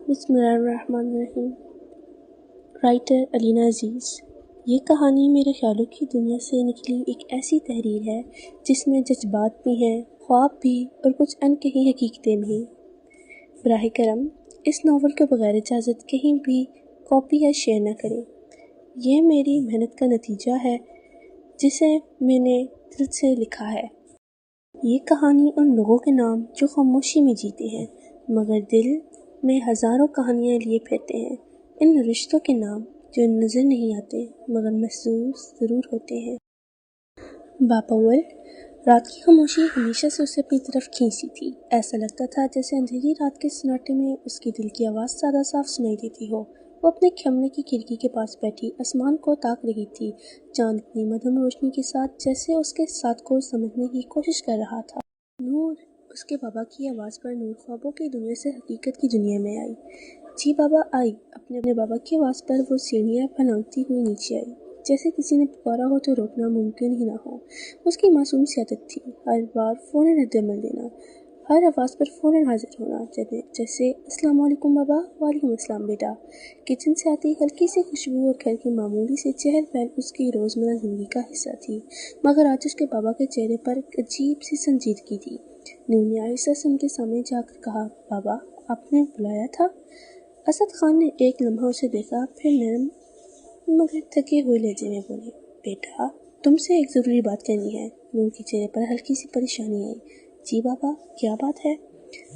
बिस्मिल्लाहिर्रहमानिर्रहीम। राइटर अलीना अजीज़। ये कहानी मेरे ख्यालों की दुनिया से निकली एक ऐसी तहरीर है जिसमें जज्बात भी हैं, ख्वाब भी और कुछ अनकही हकीकतें भी। बराह करम इस नावल को बगैर इजाज़त कहीं भी कॉपी या शेयर न करें। यह मेरी मेहनत का नतीजा है जिसे मैंने दिल से लिखा है। ये कहानी उन लोगों के नाम जो खामोशी में जीते हैं मगर दिल में हज़ारों कहानियाँ लिए फिरते हैं। इन रिश्तों के नाम जो नज़र नहीं आते मगर महसूस ज़रूर होते हैं। बापवल रात की खामोशी हमेशा से उसे अपनी तरफ खींचती थी। ऐसा लगता था जैसे अंधेरी रात के सन्नाटे में उसकी दिल की आवाज़ ज़्यादा साफ सुनाई देती हो। वो अपने कमरे की खिड़की के पास बैठी आसमान को ताक रही थी। चांद अपनी मध्यम रोशनी के साथ जैसे उसके साथ को समझने की कोशिश कर रहा था। नूर, उसके बाबा की आवाज़ पर नूर ख्वाबों की दुनिया से हकीकत की दुनिया में आई। जी बाबा आई। अपने बाबा की आवाज़ पर वो सीढ़ियाँ फलांगती हुई नीचे आई। जैसे किसी ने पुकारा हो तो रोकना मुमकिन ही ना हो। उसकी मासूम सी आदत थी हर बार फ़ौरन रद्द-ए-अमल देना, हर आवाज़ पर फ़ौरन हाजिर होना। जैसे अस्सलाम वालेकुम बाबा। वालेकुम अस्सलाम बेटा। किचन से आती हल्की सी खुशबू और घर की मामूली से चहल पहल उसकी रोज़मर्रा ज़िंदगी का हिस्सा थी। मगर आज उसके बाबा के चेहरे पर एक अजीब सी संजीदगी थी। नूर ने आहिस्ता से उनके सामने जाकर कहा, बाबा आपने बुलाया था? असद खान ने एक लम्हा उसे देखा, फिर नरम मगर थके हुए लहजे में बोले, बेटा तुमसे एक ज़रूरी बात करनी है। नूर के चेहरे पर हल्की सी परेशानी आई। जी बाबा, क्या बात है?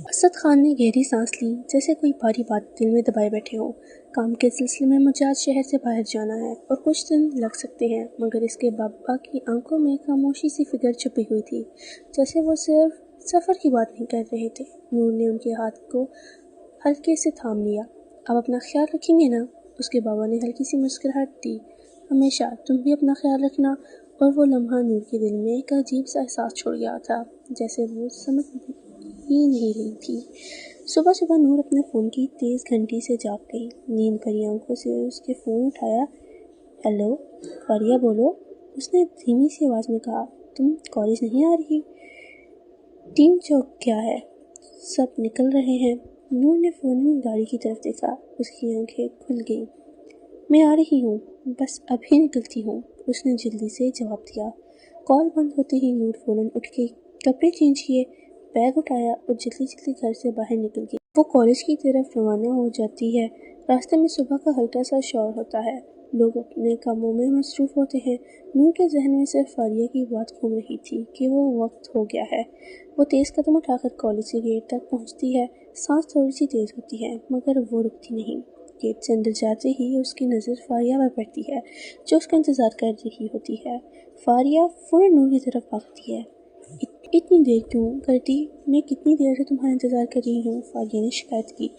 असद खान ने गहरी सांस ली, जैसे कोई भारी बात दिल में दबाए बैठे हो। काम के सिलसिले में मुझे आज शहर से बाहर जाना है और कुछ दिन लग सकते हैं। मगर इसके बाबा की आंखों में खामोशी सी फिक्र छुपी हुई थी, जैसे वो सिर्फ सफ़र की बात नहीं कर रहे थे। नूर ने उनके हाथ को हल्के से थाम लिया। अब अपना ख्याल रखेंगे ना? उसके बाबा ने हल्की सी मुस्कुराहट दी। हमेशा तुम भी अपना ख्याल रखना। और वो लम्हा नूर के दिल में एक अजीब सा एहसास छोड़ गया था, जैसे वो समझ ही नहीं रही थी। सुबह सुबह नूर अपने फ़ोन की तेज़ घंटी से जाग गई। नींद भरी आंखों से उसके फ़ोन उठाया। हेलो फारिया, बोलो। उसने धीमी सी आवाज़ में कहा, तुम कॉलेज नहीं आ रही? टीम चौक क्या है? सब निकल रहे हैं। नूर ने फ़ौरन गाड़ी की तरफ देखा। उसकी आंखें खुल गईं। मैं आ रही हूँ, बस अभी निकलती हूँ, उसने जल्दी से जवाब दिया। कॉल बंद होते ही नूर फ़ौरन उठ गई, कपड़े चेंज किए, बैग उठाया और जल्दी जल्दी घर से बाहर निकल गई। वो कॉलेज की तरफ रवाना हो जाती है। रास्ते में सुबह का हल्का सा शोर होता है, लोग अपने कामों में मसरूफ़ होते हैं। नूर के जहन में सिर्फ फारिया की बात घूम रही थी कि वो वक्त हो गया है। वो तेज़ कदम उठाकर कॉलेज के गेट तक पहुँचती है। सांस थोड़ी सी तेज़ होती है मगर वो रुकती नहीं। गेट से अंदर जाते ही उसकी नज़र फारिया पर पड़ती है, जो उसका इंतज़ार कर रही होती है। फारिया फ़ौरन नूर की तरफ भागती है। इतनी देर क्यों करती? मैं कितनी देर से तुम्हारा इंतज़ार कर रही हूँ, फारिया ने शिकायत की।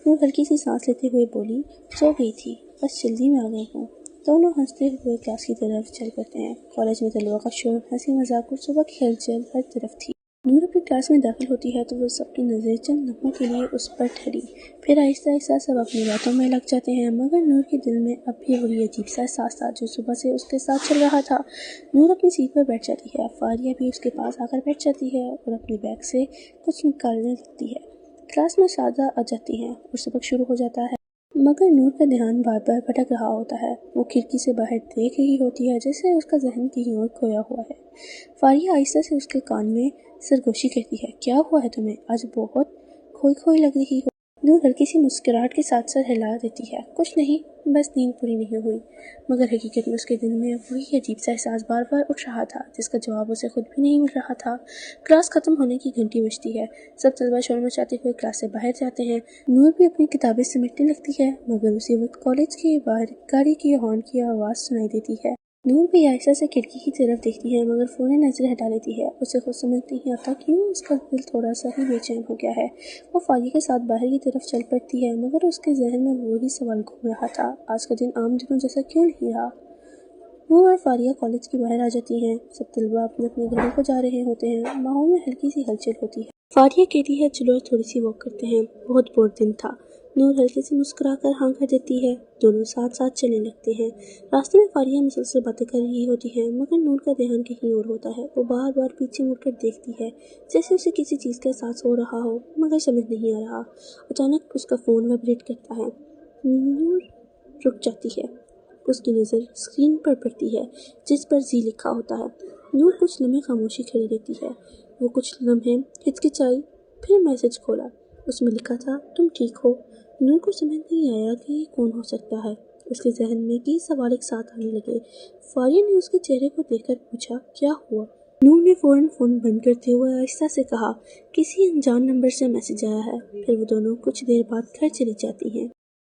नूर हल्की सी सांस लेते हुए बोली, सो गई थी, बस जल्दी में आ गई हूँ। दोनों हंसते हुए क्लास की तरफ चल पड़ते हैं। कॉलेज में तलबा का शोर, हंसी मजाक और सुबह की हलचल हर तरफ थी। नूर अपनी क्लास में दाखिल होती है तो वो सबकी नज़र चंद लम्हों के लिए उस पर ठहरी। फिर आहिस्ता आहिस्ता सब अपनी बातों में लग जाते हैं, मगर नूर के दिल में अब भी वही अजीब सा एहसास था जो सुबह से उसके साथ चल रहा था। नूर अपनी सीट पर बैठ जाती है। फारिया भी उसके पास आकर बैठ जाती है और अपने बैग से कुछ निकालने लगती है। क्लास में सादा आ जाती हैं और सबक शुरू हो जाता है, मगर नूर का ध्यान बार बार भटक रहा होता है। वो खिड़की से बाहर देख रही होती है, जैसे उसका जहन कहीं और खोया हुआ है। फारिया आहिस्ता से उसके कान में सरगोशी कहती है, क्या हुआ है तुम्हें? आज बहुत खोई खोई लग रही हो। नूर हल्की सी मुस्कुराहट के साथ सर हिला देती है, कुछ नहीं, बस नींद पूरी नहीं हुई। मगर हकीकत में उसके दिल में वही अजीब सा एहसास बार बार उठ रहा था, जिसका जवाब उसे खुद भी नहीं मिल रहा था। क्लास खत्म होने की घंटी बजती है। सब तलबा शोर मचाते हुए क्लास से बाहर जाते हैं। नूर भी अपनी किताबें समेटने लगती है, मगर उसी वक्त कॉलेज के बाहर गाड़ी की हॉर्न की आवाज़ सुनाई देती है। नूर भी आयशा से खिड़की की तरफ देखती है, मगर फ़ौरन नज़र हटा लेती है। उसे खुद समझ नहीं आता क्यों उसका दिल थोड़ा सा ही बेचैन हो गया है। वो फारिया के साथ बाहर की तरफ चल पड़ती है, मगर उसके जहन में वही सवाल घूम रहा था, आज का दिन आम दिनों जैसा क्यों नहीं रहा। नूर और फारिया कॉलेज के बाहर आ जाती हैं। सब तलबा अपने अपने घरों को जा रहे होते हैं। माहौल में हल्की सी हलचल होती है। फारिया कहती है, चलो थोड़ी सी वॉक करते हैं, बहुत बोर दिन था। نور ہلکے سے مسکرا کر ہاں کر دیتی ہے۔ دونوں ساتھ ساتھ چلنے لگتے ہیں۔ راستے میں فاریہ مسلسل باتیں کر رہی ہوتی ہے مگر نور کا دھیان کہیں اور ہوتا ہے۔ وہ بار بار پیچھے مڑ کر دیکھتی ہے جیسے اسے کسی چیز کا احساس ہو رہا ہو مگر سمجھ نہیں آ رہا۔ اچانک اس کا فون وائبریٹ کرتا ہے۔ نور رک جاتی ہے۔ اس کی نظر اسکرین پر پڑتی ہے جس پر زی لکھا ہوتا ہے۔ نور کچھ لمحے خاموشی کھڑی رہتی ہے۔ وہ کچھ لمحے ہچکچائی، پھر میسج کھولا۔ اس میں لکھا تھا تم ٹھیک ہو؟ نور کو سمجھ نہیں آیا کہ یہ کون ہو سکتا ہے۔ اس کے ذہن میں کئی سوال ایک ساتھ آنے لگے۔ فاریہ نے اس کے چہرے کو دیکھ کر پوچھا کیا ہوا؟ نور نے فوراً فون بند کرتے ہوئے آہستہ سے کہا کسی انجان نمبر سے میسج آیا ہے۔ پھر وہ دونوں کچھ دیر بعد گھر چلی جاتی ہیں۔